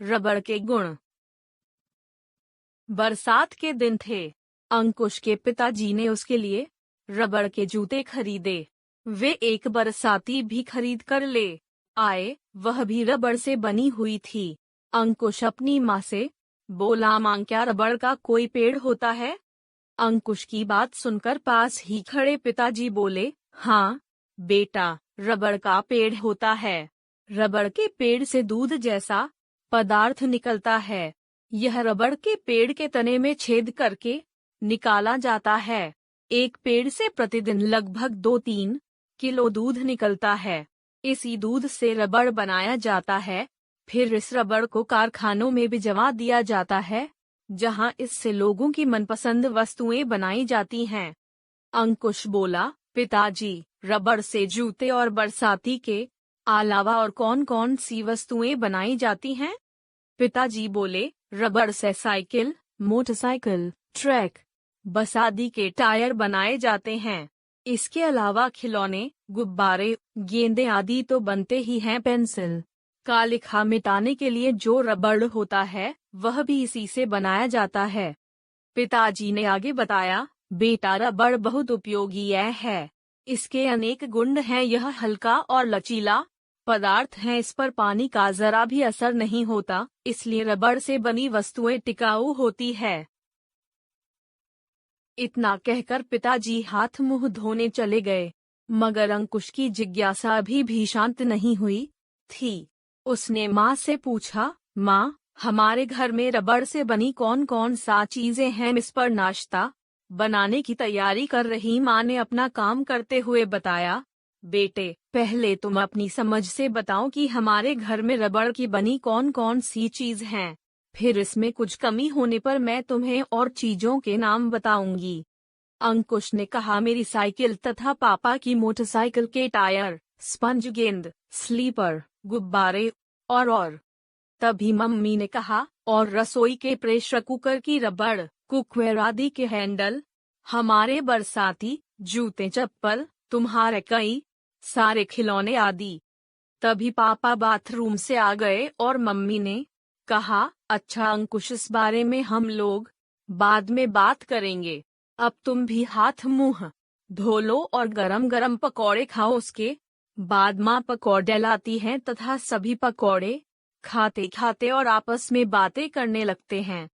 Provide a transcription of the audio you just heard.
रबड़ के गुण। बरसात के दिन थे। अंकुश के पिताजी ने उसके लिए रबड़ के जूते खरीदे। वे एक बरसाती भी खरीद कर ले आए, वह भी रबड़ से बनी हुई थी। अंकुश अपनी माँ से बोला, माँ क्या रबड़ का कोई पेड़ होता है? अंकुश की बात सुनकर पास ही खड़े पिताजी बोले, हाँ बेटा, रबड़ का पेड़ होता है। रबड़ के पेड़ से दूध जैसा पदार्थ निकलता है। यह रबड़ के पेड़ के तने में छेद करके निकाला जाता है। एक पेड़ से प्रतिदिन लगभग 2-3 किलो दूध निकलता है। इसी दूध से रबड़ बनाया जाता है। फिर इस रबड़ को कारखानों में भिजवा दिया जाता है, जहां इससे लोगों की मनपसंद वस्तुएं बनाई जाती हैं। अंकुश बोला, पिताजी, रबड़ से जूते और बरसाती के अलावा और कौन कौन सी वस्तुएं बनाई जाती हैं? पिताजी बोले, रबड़ से साइकिल, मोटरसाइकिल, ट्रक, बरसाती के टायर बनाए जाते हैं। इसके अलावा खिलौने, गुब्बारे, गेंदे आदि तो बनते ही हैं। पेंसिल का लिखा मिटाने के लिए जो रबड़ होता है, वह भी इसी से बनाया जाता है। पिताजी ने आगे बताया, बेटा, रबड़ बहुत उपयोगी है। इसके अनेक गुण हैं। यह हल्का और लचीला पदार्थ है। इस पर पानी का जरा भी असर नहीं होता, इसलिए रबड़ से बनी वस्तुएं टिकाऊ होती है। इतना कहकर पिताजी हाथ मुंह धोने चले गए, मगर अंकुश की जिज्ञासा अभी भी शांत नहीं हुई थी। उसने माँ से पूछा, माँ, हमारे घर में रबड़ से बनी कौन कौन सा चीजें हैं? इस पर नाश्ता बनाने की तैयारी कर रही माँ ने अपना काम करते हुए बताया, बेटे, पहले तुम अपनी समझ से बताओ कि हमारे घर में रबड़ की बनी कौन कौन सी चीज हैं। फिर इसमें कुछ कमी होने पर मैं तुम्हें और चीजों के नाम बताऊंगी। अंकुश ने कहा, मेरी साइकिल तथा पापा की मोटरसाइकिल के टायर, स्पंज, गेंद, स्लीपर, गुब्बारे और तभी मम्मी ने कहा, और रसोई के प्रेशर कुकर की रबड़, कुकवेयर आदि के हैंडल, हमारे बरसाती जूते, चप्पल, तुम्हारे कई सारे खिलौने आदि। तभी पापा बाथरूम से आ गए और मम्मी ने कहा, अच्छा अंकुश, इस बारे में हम लोग बाद में बात करेंगे। अब तुम भी हाथ मुंह धो लो और गरम गरम पकौड़े खाओ। उसके बाद माँ पकौड़े लाती हैं तथा सभी पकौड़े खाते खाते और आपस में बातें करने लगते हैं।